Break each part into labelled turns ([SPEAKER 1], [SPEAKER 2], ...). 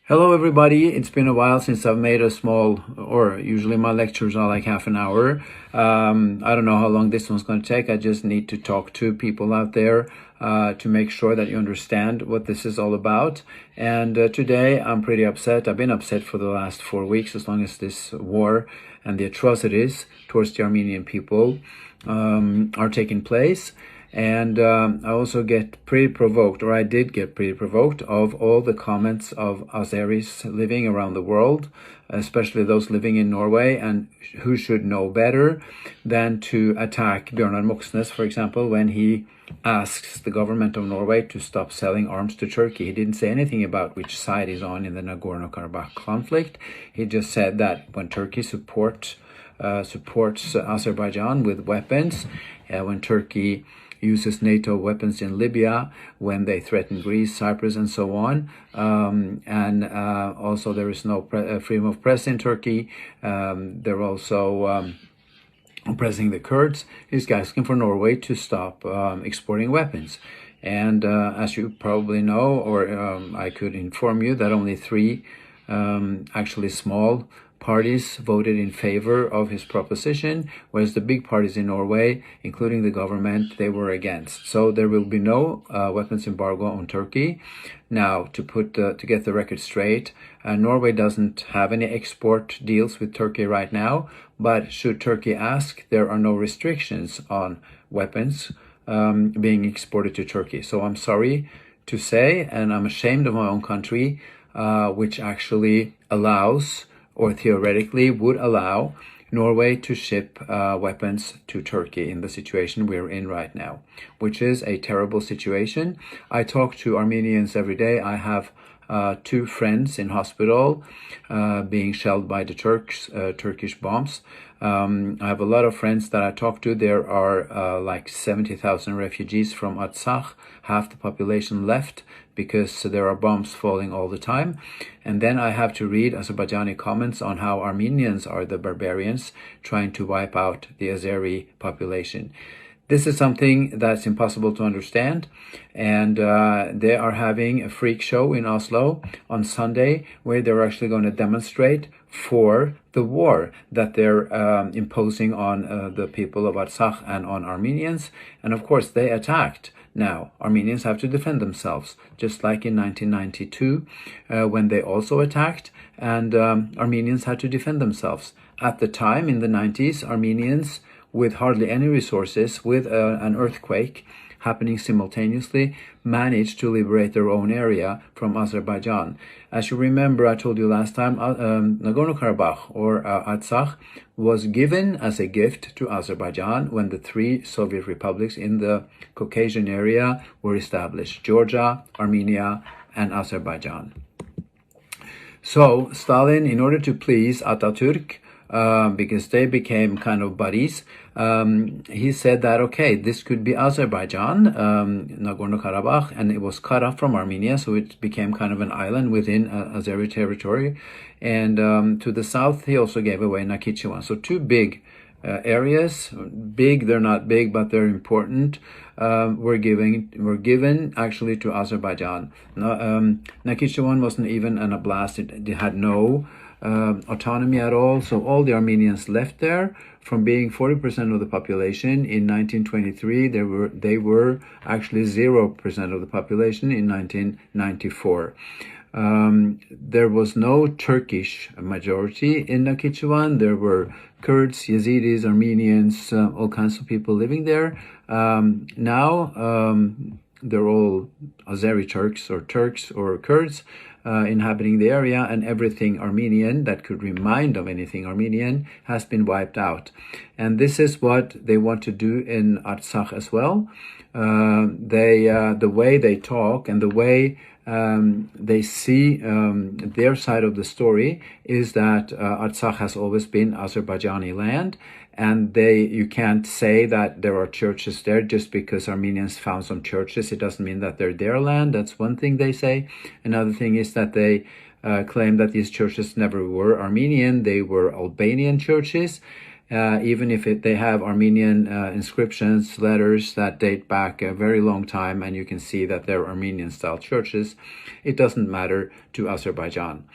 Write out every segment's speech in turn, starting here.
[SPEAKER 1] Hello, everybody. It's been a while since I've made a small, or usually my lectures are like half an hour. I don't know how long this one's going to take. I just need to talk to people out there to make sure that you understand what this is all about. And today I'm pretty upset. I've been upset for the last 4 weeks, as long as this war and the atrocities towards the Armenian people are taking place. And I also get pretty provoked, or I did get pretty provoked, of all the comments of Azeris living around the world, especially those living in Norway, and who should know better than to attack Bjørnar Moxnes, for example, when he asks the government of Norway to stop selling arms to Turkey. He didn't say anything about which side he's on in the Nagorno-Karabakh conflict. He just said that when Turkey supports Azerbaijan with weapons, when Turkey uses NATO weapons in Libya, when they threaten Greece, Cyprus, and so on. Also there is no freedom of press in Turkey. They're also oppressing the Kurds. He's asking for Norway to stop exporting weapons. And as you probably know, or I could inform you, that only 3 actually small parties voted in favor of his proposition, whereas the big parties in Norway, including the government, they were against. So there will be no weapons embargo on Turkey. Now, to get the record straight, Norway doesn't have any export deals with Turkey right now, but should Turkey ask, there are no restrictions on weapons being exported to Turkey. So I'm sorry to say, and I'm ashamed of my own country, which actually allows, or theoretically would allow, Norway to ship weapons to Turkey in the situation we're in right now, which is a terrible situation. I talk to Armenians every day. I have 2 friends in hospital being shelled by the Turkish bombs. I have a lot of friends that I talk to. There are like 70,000 refugees from Artsakh, half the population left, because there are bombs falling all the time. And then I have to read Azerbaijani comments on how Armenians are the barbarians trying to wipe out the Azeri population. This is something that's impossible to understand. And they are having a freak show in Oslo on Sunday, where they're actually going to demonstrate for the war that they're imposing on the people of Artsakh and on Armenians. And of course, they attacked. Now, Armenians have to defend themselves, just like in 1992, when they also attacked, and Armenians had to defend themselves. At the time, in the 90s, Armenians, with hardly any resources, with an earthquake happening simultaneously, managed to liberate their own area from Azerbaijan. As you remember, I told you last time, Nagorno-Karabakh, or Artsakh, was given as a gift to Azerbaijan when the 3 Soviet republics in the Caucasian area were established: Georgia, Armenia, and Azerbaijan. So Stalin, in order to please Atatürk, because they became kind of buddies, he said that, okay, this could be Azerbaijan, Nagorno-Karabakh, and it was cut off from Armenia, so it became kind of an island within Azeri territory. And to the south, he also gave away Nakhichevan. So 2 big areas, big, they're not big, but they're important, were given actually to Azerbaijan. Nakhichevan wasn't even an oblast. It had no autonomy at all. So all the Armenians left there. From being 40% of the population in 1923, they were actually 0% of the population in 1994. There was no Turkish majority in Nakhichevan. There were Kurds, Yazidis, Armenians, all kinds of people living there. Now they're all Azeri Turks or Kurds inhabiting the area, and everything Armenian that could remind of anything Armenian has been wiped out. And this is what they want to do in Artsakh as well. The way they talk and the way they see their side of the story is that Artsakh has always been Azerbaijani land, and you can't say that there are churches there just because Armenians found some churches. It doesn't mean that they're their land. That's one thing they say. Another thing is that they claim that these churches never were Armenian. They were Albanian churches. even if they have Armenian inscriptions, letters that date back a very long time, and you can see that they're Armenian-style churches, it doesn't matter to Azerbaijan.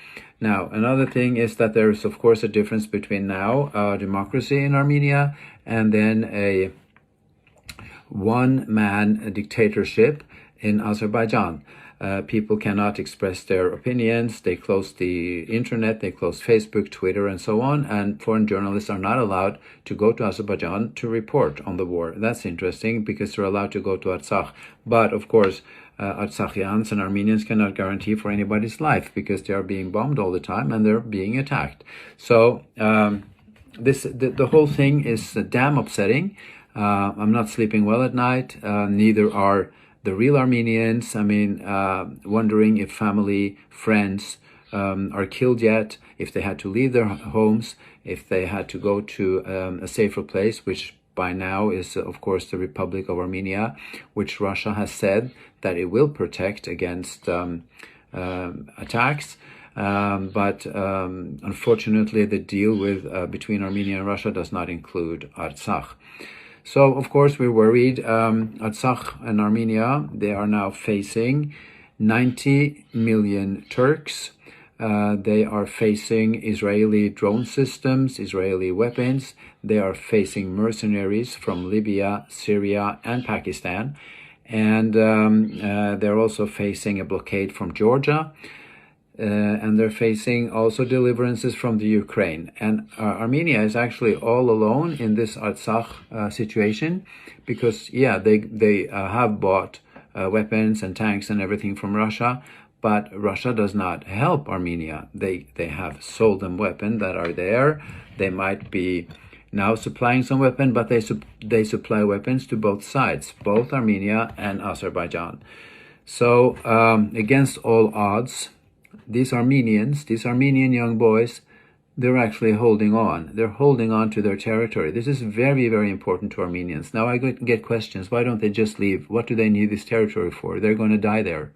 [SPEAKER 1] Now, another thing is that there's, of course, a difference between now democracy in Armenia and then a one-man dictatorship in Azerbaijan. People cannot express their opinions. They close the internet, they close Facebook, Twitter, and so on. And foreign journalists are not allowed to go to Azerbaijan to report on the war. That's interesting because they're allowed to go to Artsakh. But of course, Artsakhians and Armenians cannot guarantee for anybody's life because they are being bombed all the time and they're being attacked. So the whole thing is damn upsetting. I'm not sleeping well at night. Neither are the real Armenians. I mean, wondering if family, friends are killed yet, if they had to leave their homes, if they had to go to a safer place, which by now is, of course, the Republic of Armenia, which Russia has said that it will protect against attacks. But unfortunately, the deal with between Armenia and Russia does not include Artsakh. So, of course, we're worried. Artsakh and Armenia, they are now facing 90 million Turks. They are facing Israeli drone systems, Israeli weapons. They are facing mercenaries from Libya, Syria, and Pakistan. And they're also facing a blockade from Georgia. And they're facing also deliverances from the Ukraine. And Armenia is actually all alone in this Artsakh situation because, yeah, they have bought weapons and tanks and everything from Russia, but Russia does not help Armenia. They have sold them weapons that are there. They might be now supplying some weapon, but they supply weapons to both sides, both Armenia and Azerbaijan. So against all odds, these Armenian young boys, they're actually holding on. They're holding on to their territory. This is very, very important to Armenians. Now I get questions. Why don't they just leave? What do they need this territory for? They're going to die there.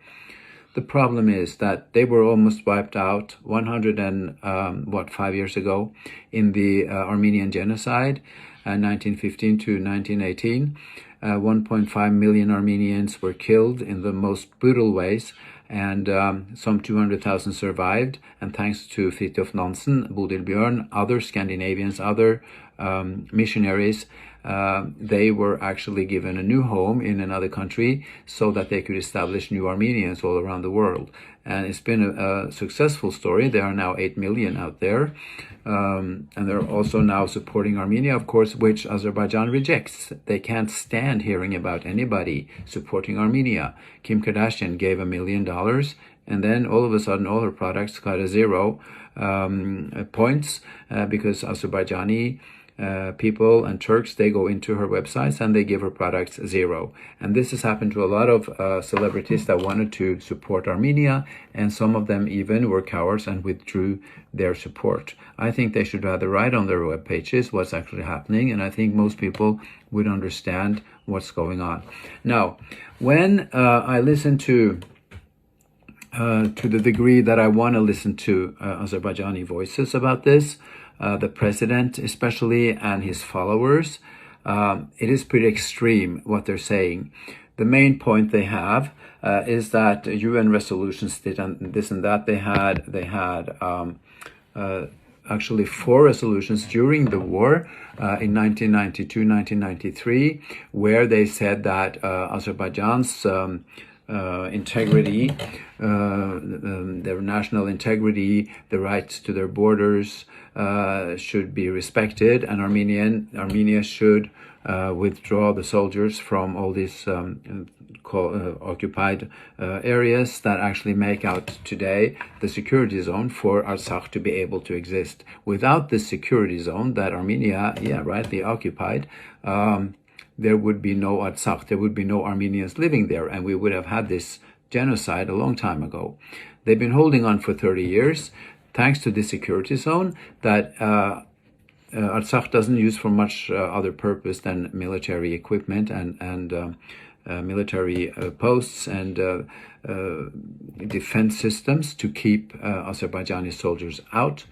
[SPEAKER 1] The problem is that they were almost wiped out 5 years ago in the Armenian genocide, 1915 to 1918. 1.5 million Armenians were killed in the most brutal ways, and some 200,000 survived. And thanks to Fridtjof Nansen, Bodil Bjørn, other Scandinavians, other missionaries, they were actually given a new home in another country so that they could establish new Armenians all around the world. And it's been a successful story. There are now 8 million out there. And they're also now supporting Armenia, of course, which Azerbaijan rejects. They can't stand hearing about anybody supporting Armenia. Kim Kardashian gave $1 million, and then all of a sudden all her products got a 0 points because Azerbaijani people and Turks, they go into her websites and they give her products 0. And this has happened to a lot of celebrities that wanted to support Armenia, and some of them even were cowards and withdrew their support. I think they should rather write on their web pages what's actually happening, and I think most people would understand what's going on. Now, when I listen to the degree that I want to listen to Azerbaijani voices about this, the president especially and his followers, it is pretty extreme what they're saying. The main point they have is that UN resolutions did this and that. They had actually 4 resolutions during the war in 1992, 1993, where they said that Azerbaijan's integrity, their national integrity, the rights to their borders should be respected, and Armenia should withdraw the soldiers from all these occupied areas that actually make out today the security zone for Artsakh to be able to exist. Without this security zone that Armenia, they occupied, there would be no Artsakh, there would be no Armenians living there, and we would have had this genocide a long time ago. They've been holding on for 30 years, thanks to this security zone that Artsakh doesn't use for much other purpose than military equipment and military posts and defense systems to keep Azerbaijani soldiers out.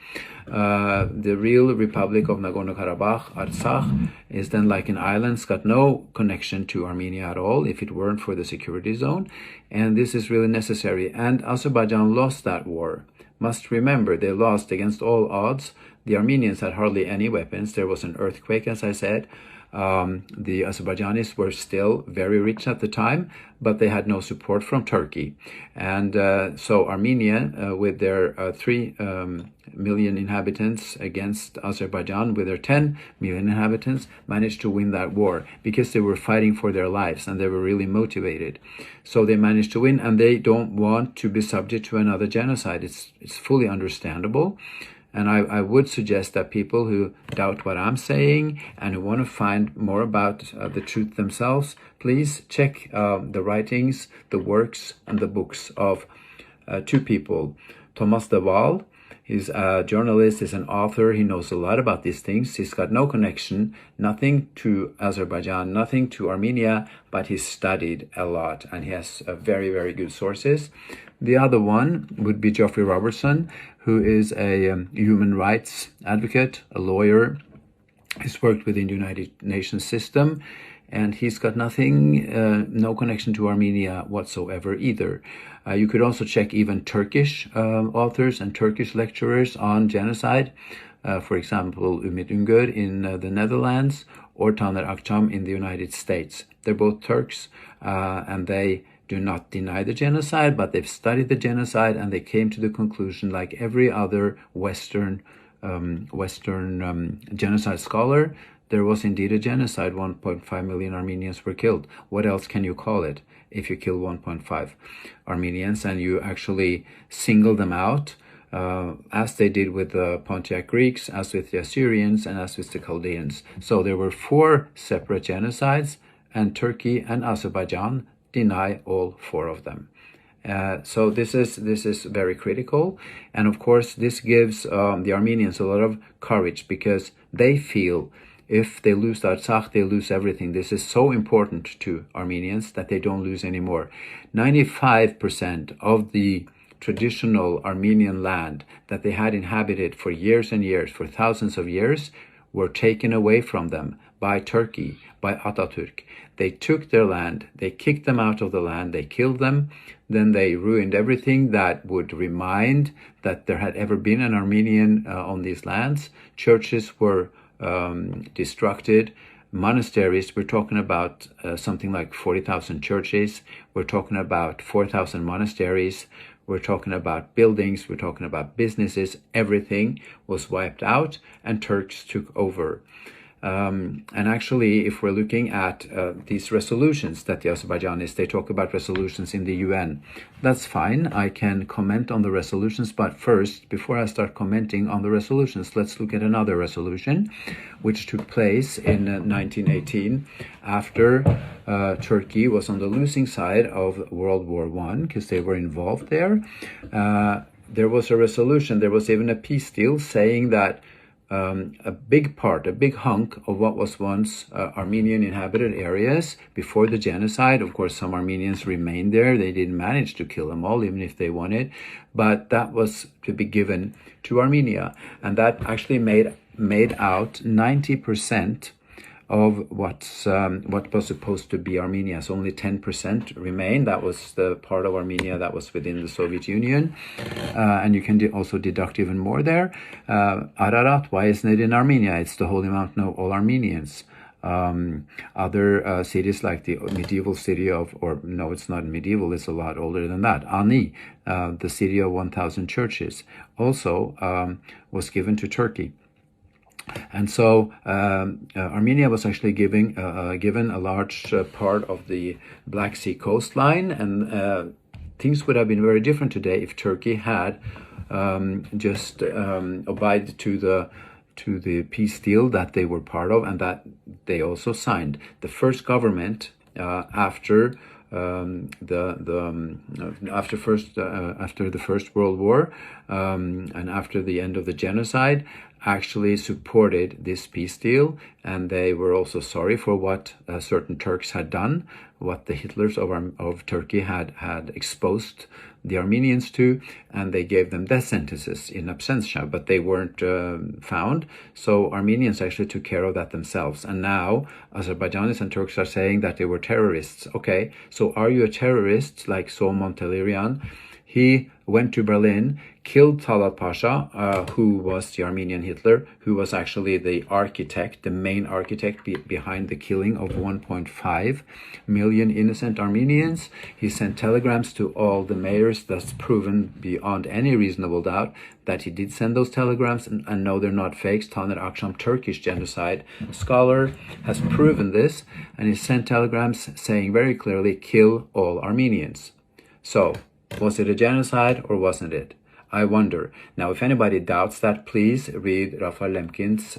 [SPEAKER 1] The real Republic of Nagorno-Karabakh, Artsakh, is then like an island. It's got no connection to Armenia at all if it weren't for the security zone. And this is really necessary. And Azerbaijan lost that war. Must remember, they lost against all odds. The Armenians had hardly any weapons. There was an earthquake, as I said. The Azerbaijanis were still very rich at the time, but they had no support from Turkey. And so Armenia, with their 3 million inhabitants against Azerbaijan, with their 10 million inhabitants, managed to win that war because they were fighting for their lives and they were really motivated. So they managed to win, and they don't want to be subject to another genocide. It's fully understandable. And I would suggest that people who doubt what I'm saying and who want to find more about the truth themselves, please check the writings, the works, and the books of 2 people. Thomas de Waal, he's a journalist, he's an author, he knows a lot about these things. He's got no connection, nothing to Azerbaijan, nothing to Armenia, but he's studied a lot and he has very, very good sources. The other one would be Geoffrey Robertson, who is a human rights advocate, a lawyer. He's worked within the United Nations system, and he's got nothing, no connection to Armenia whatsoever either. You could also check even Turkish authors and Turkish lecturers on genocide. For example, Ümit Üngör in the Netherlands or Taner Akçam in the United States. They're both Turks, and they do not deny the genocide, but they've studied the genocide and they came to the conclusion, like every other Western genocide scholar, there was indeed a genocide. 1.5 million Armenians were killed. What else can you call it if you kill 1.5 Armenians and you actually single them out, as they did with the Pontiac Greeks, as with the Assyrians, and as with the Chaldeans? So there were 4 separate genocides, and Turkey and Azerbaijan deny all 4 of them. So this is very critical, and of course this gives the Armenians a lot of courage, because they feel if they lose Artsakh, they lose everything. This is so important to Armenians that they don't lose anymore. 95% of the traditional Armenian land that they had inhabited for years and years, for thousands of years, were taken away from them by Turkey, by Atatürk. They took their land, they kicked them out of the land, they killed them, then they ruined everything that would remind that there had ever been an Armenian on these lands. Churches were destructed. Monasteries, we're talking about something like 40,000 churches. We're talking about 4,000 monasteries. We're talking about buildings. We're talking about businesses. Everything was wiped out and Turks took over. And actually, if we're looking at these resolutions that the Azerbaijanis, they talk about resolutions in the UN. That's fine. I can comment on the resolutions. But first, before I start commenting on the resolutions, let's look at another resolution, which took place in 1918 after Turkey was on the losing side of World War I, because they were involved there. There was a resolution. There was even a peace deal saying that a big hunk of what was once Armenian inhabited areas before the genocide. Of course, some Armenians remained there. They didn't manage to kill them all, even if they wanted, but that was to be given to Armenia. And that actually made out 90% of what was supposed to be Armenia. So only 10% remained. That was the part of Armenia that was within the Soviet Union. And you can also deduct even more there. Ararat, why isn't it in Armenia? It's the holy mountain of all Armenians. Other cities like the medieval city of, or no, it's not medieval, it's a lot older than that. Ani, the city of 1,000 churches, also was given to Turkey. And so Armenia was actually given a large part of the Black Sea coastline, and things would have been very different today if Turkey had just abided to the peace deal that they were part of and that they also signed. The first government after the First World War and after the end of the genocide actually supported this peace deal, and they were also sorry for what certain Turks had done, what the Hitlers of Turkey had exposed the Armenians to, and they gave them death sentences in absentia, but they weren't found. So Armenians actually took care of that themselves. And now Azerbaijanis and Turks are saying that they were terrorists. Okay, so are you a terrorist like Saul Montelerian? He went to Berlin, killed Talat Pasha, who was the Armenian Hitler, who was actually the architect, the main architect behind the killing of 1.5 million innocent Armenians. He sent telegrams to all the mayors. That's proven beyond any reasonable doubt that he did send those telegrams, and no, they're not fakes. Taner Akşam, Turkish genocide scholar, has proven this, and he sent telegrams saying very clearly, kill all Armenians. So, was it a genocide or wasn't it? I wonder. Now, if anybody doubts that, please read Raphael Lemkin's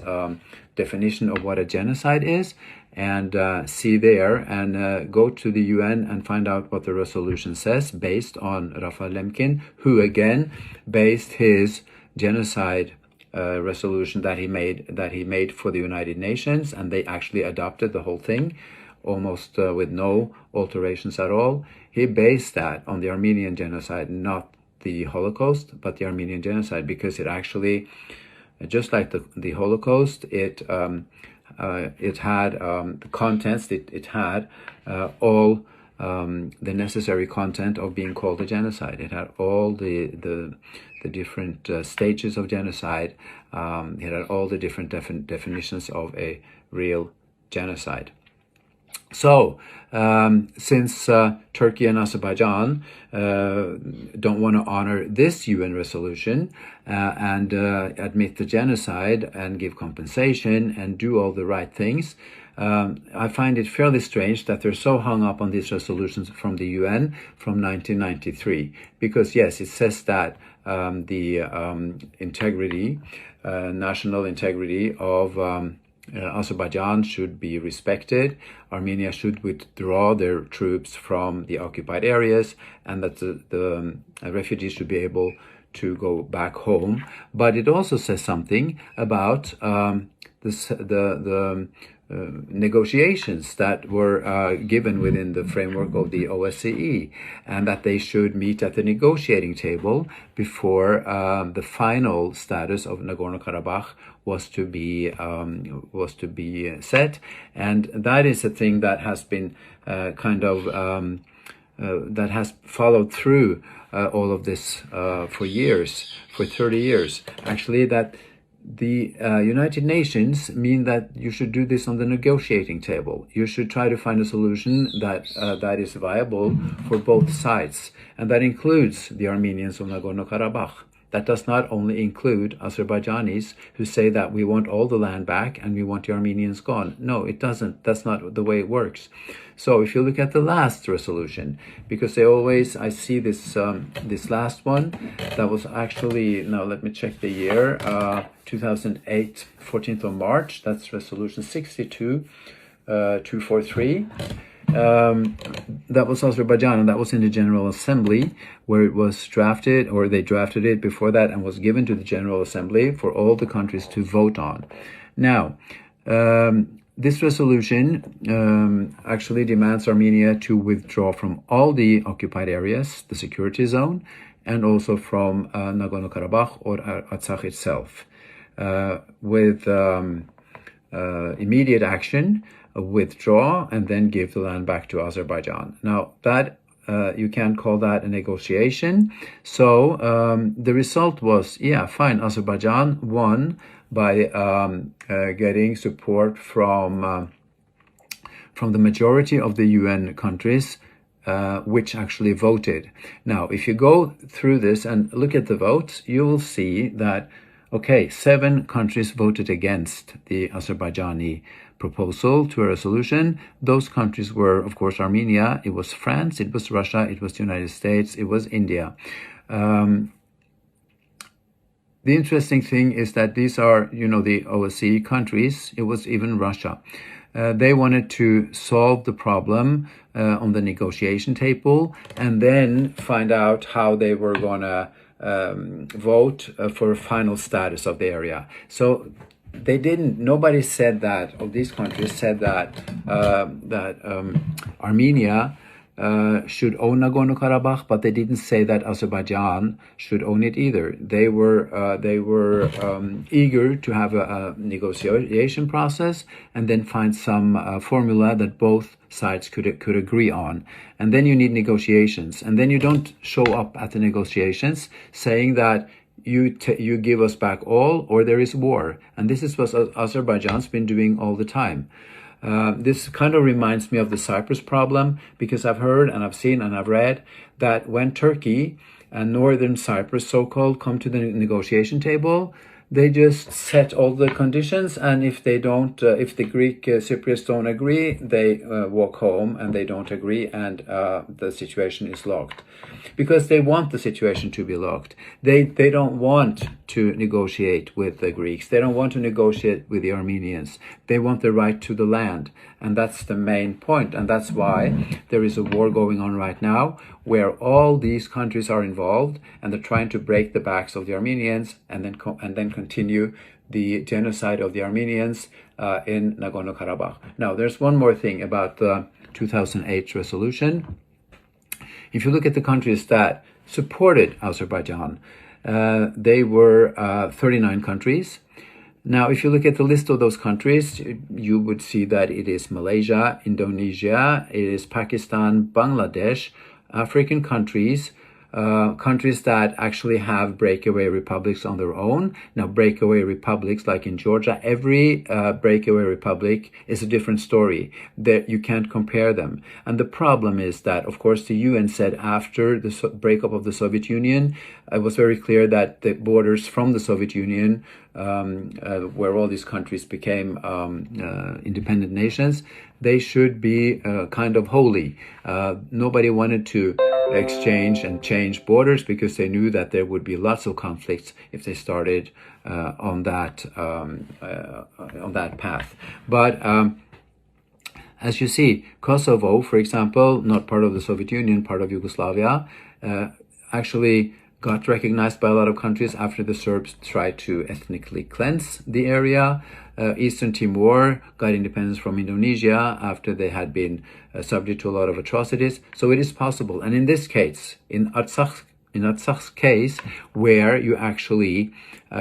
[SPEAKER 1] definition of what a genocide is, and see there, and go to the UN and find out what the resolution says based on Raphael Lemkin, who again based his genocide resolution that he made for the United Nations, and they actually adopted the whole thing almost with no alterations at all. He based that on the Armenian genocide, not the Holocaust, but the Armenian genocide, because it actually, just like the Holocaust, it had the contents, it had all the necessary content of being called a genocide. It had all the different stages of genocide. It had all the different definitions of a real genocide. So, since Turkey and Azerbaijan don't want to honor this UN resolution and admit the genocide and give compensation and do all the right things, I find it fairly strange that they're so hung up on these resolutions from the UN from 1993. Because yes, it says that the integrity, national integrity of Azerbaijan should be respected. Armenia should withdraw their troops from the occupied areas, and that the refugees should be able to go back home. But it also says something about the negotiations that were given within the framework of the OSCE, and that they should meet at the negotiating table before the final status of Nagorno-Karabakh was to be set. And that is a thing that has been that has followed through all of this for years, for 30 years actually, that the United Nations mean that you should do this on the negotiating table. You should try to find a solution that is viable for both sides, and that includes the Armenians of Nagorno-Karabakh. That does not only include Azerbaijanis who say that we want all the land back and we want the Armenians gone. No, it doesn't. That's not the way it works. So if you look at the last resolution, because they always, I see this this last one, that was actually, now let me check the year, 2008, 14th of March, that's resolution 62-243. That was Azerbaijan, and that was in the General Assembly, where it was drafted, or they drafted it before that and was given to the General Assembly for all the countries to vote on. Now, this resolution actually demands Armenia to withdraw from all the occupied areas, the security zone, and also from Nagorno-Karabakh or Artsakh itself, with immediate action, withdraw, and then give the land back to Azerbaijan. Now, that you can't call that a negotiation. So the result was, yeah, fine, Azerbaijan won by getting support from the majority of the UN countries, which actually voted. Now, if you go through this and look at the votes, you will see that, okay, 7 countries voted against the Azerbaijani proposal to a resolution. Those countries were, of course, Armenia, it was France, it was Russia, it was the United States, it was India. The interesting thing is that these are, the OSCE countries. It was even Russia. They wanted to solve the problem on the negotiation table and then find out how they were going to vote for a final status of the area. So they didn't. Nobody said that. Of these countries said that Armenia should own Nagorno-Karabakh, but they didn't say that Azerbaijan should own it either. They were eager to have a negotiation process and then find some formula that both sides could agree on. And then you need negotiations. And then you don't show up at the negotiations saying that you give us back all or there is war. And this is what Azerbaijan's been doing all the time. This kind of reminds me of the Cyprus problem, because I've heard and I've seen and I've read that when Turkey and northern Cyprus, so-called, come to the negotiation table, they just set all the conditions, and if they don't, if the Greek Cypriots don't agree, they walk home and they don't agree, and the situation is locked, because they want the situation to be locked. They don't want to negotiate with the Greeks. They don't want to negotiate with the Armenians. They want the right to the land, and that's the main point. And that's why there is a war going on right now, where all these countries are involved, and they're trying to break the backs of the Armenians, and then continue the genocide of the Armenians in Nagorno-Karabakh. Now, there's one more thing about the 2008 resolution. If you look at the countries that supported Azerbaijan, they were 39 countries. Now, if you look at the list of those countries, you would see that it is Malaysia, Indonesia, it is Pakistan, Bangladesh, African countries, countries that actually have breakaway republics on their own. Now, breakaway republics, like in Georgia, every breakaway republic is a different story. That you can't compare them. And the problem is that, of course, the UN said after the breakup of the Soviet Union, it was very clear that the borders from the Soviet Union, where all these countries became independent nations, they should be kind of holy. Nobody wanted to exchange and change borders, because they knew that there would be lots of conflicts if they started on that path. But as you see, Kosovo, for example, not part of the Soviet Union, part of Yugoslavia, actually got recognized by a lot of countries after the Serbs tried to ethnically cleanse the area. Eastern Timor got independence from Indonesia after they had been subject to a lot of atrocities. So it is possible. And in this case, in Artsak's case, where you actually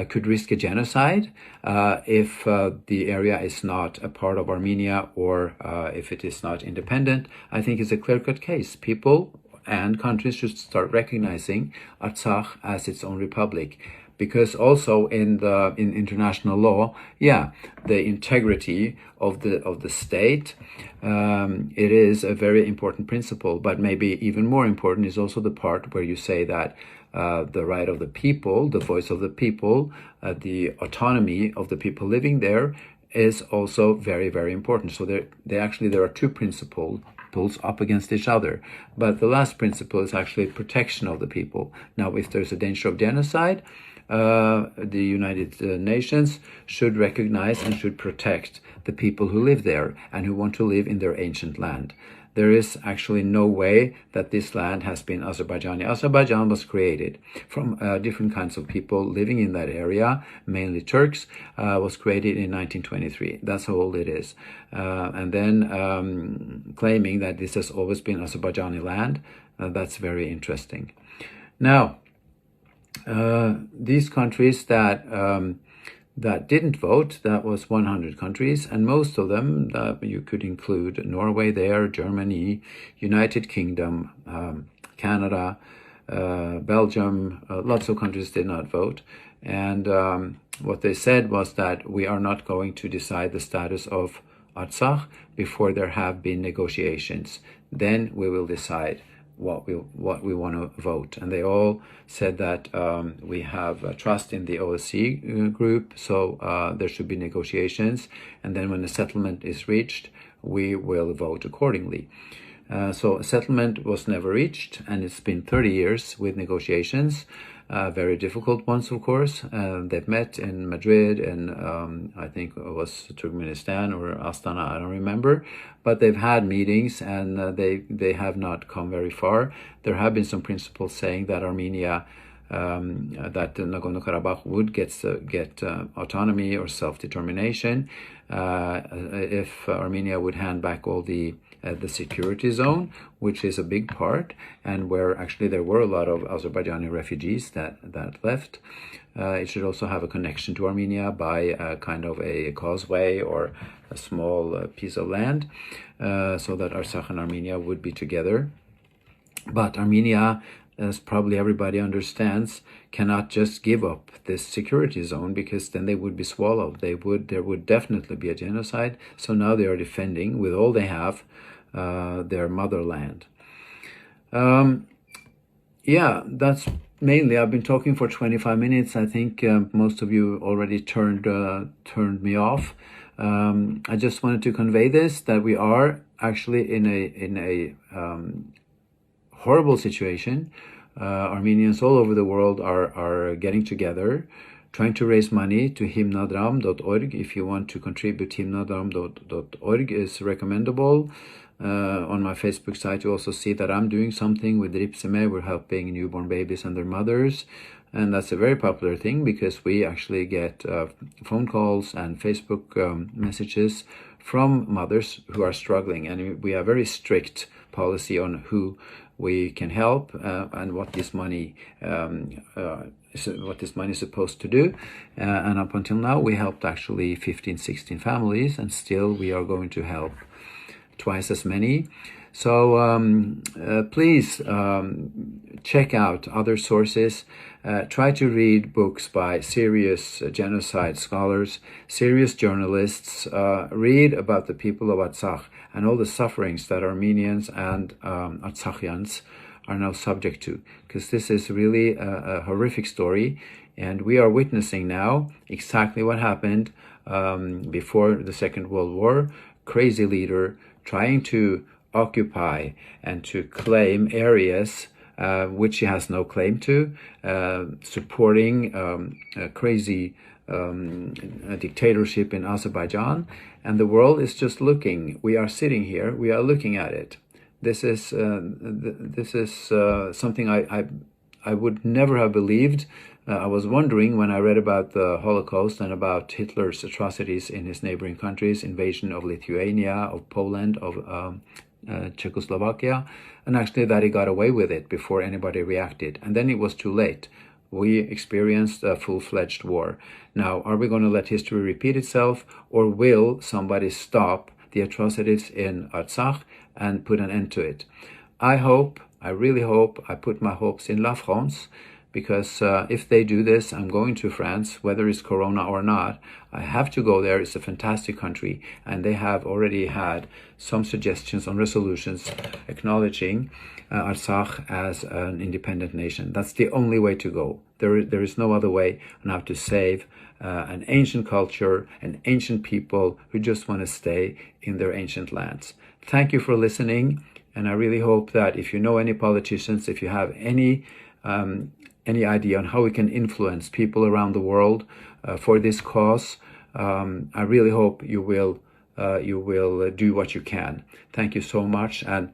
[SPEAKER 1] could risk a genocide if the area is not a part of Armenia, or if it is not independent, I think it's a clear-cut case. People and countries should start recognizing Artsakh as its own republic. Because also in international law, the integrity of the state, it is a very important principle. But maybe even more important is also the part where you say that the right of the people, the voice of the people, the autonomy of the people living there is also very, very important. So there are two principles up against each other. But the last principle is actually protection of the people. Now, if there's a danger of genocide, the United Nations should recognize and should protect the people who live there and who want to live in their ancient land. There is actually no way that this land has been Azerbaijani. Azerbaijan was created from different kinds of people living in that area, mainly Turks, was created in 1923. That's how old it is. And then claiming that this has always been Azerbaijani land, that's very interesting. Now, these countries that didn't vote, that was 100 countries, and most of them, you could include Norway there, Germany, United Kingdom, Canada, Belgium, lots of countries did not vote. And what they said was that we are not going to decide the status of Artsakh before there have been negotiations. Then we will decide what we want to vote. And they all said that we have trust in the OSCE group, so there should be negotiations, and then when a settlement is reached, we will vote accordingly. So a settlement was never reached, and it's been 30 years with negotiations, very difficult ones, of course. They've met in Madrid and I think it was Turkmenistan or Astana, I don't remember, but they've had meetings and they have not come very far. There have been some principles saying that Armenia that Nagorno-Karabakh would get autonomy or self-determination if Armenia would hand back all the security zone, which is a big part, and where actually there were a lot of Azerbaijani refugees that left. It should also have a connection to Armenia by kind of a causeway or a small piece of land, so that Artsakh and Armenia would be together. But Armenia, as probably everybody understands, cannot just give up this security zone, because then they would be swallowed. There would definitely be a genocide. So now they are defending with all they have their motherland. Yeah, that's mainly. I've been talking for 25 minutes. I think most of you already turned me off. I just wanted to convey this, that we are actually in a horrible situation. Armenians all over the world are getting together, trying to raise money to himnadram.org. If you want to contribute, himnadram.org is recommendable. On my Facebook site, you also see that I'm doing something with Ripsime. We're helping newborn babies and their mothers. And that's a very popular thing, because we actually get phone calls and Facebook messages from mothers who are struggling. And we have very strict policy on who we can help and what this money is supposed to do. And up until now, we helped actually 15, 16 families, and still we are going to help twice as many. So please check out other sources. Try to read books by serious genocide scholars, serious journalists. Read about the people of Artsakh and all the sufferings that Armenians and Artsakhians are now subject to, because this is really a horrific story, and we are witnessing now exactly what happened before the Second World War. Crazy leader trying to occupy and to claim areas which he has no claim to, supporting a crazy dictatorship in Azerbaijan, and the world is just looking. We are sitting here, we are looking at it. This is something I would never have believed. I was wondering when I read about the Holocaust and about Hitler's atrocities in his neighboring countries, invasion of Lithuania, of Poland, of Czechoslovakia, and actually that he got away with it before anybody reacted. And then it was too late. We experienced a full-fledged war. Now, are we going to let history repeat itself, or will somebody stop the atrocities in Artsakh and put an end to it? I really hope, I put my hopes in La France, because if they do this, I'm going to France, whether it's Corona or not. I have to go there. It's a fantastic country, and they have already had some suggestions on resolutions acknowledging Artsakh as an independent nation. That's the only way to go. There is no other way now to save an ancient culture, an ancient people who just want to stay in their ancient lands. Thank you for listening, and I really hope that if you know any politicians, if you have any idea on how we can influence people around the world for this cause, I really hope you will do what you can. Thank you so much, and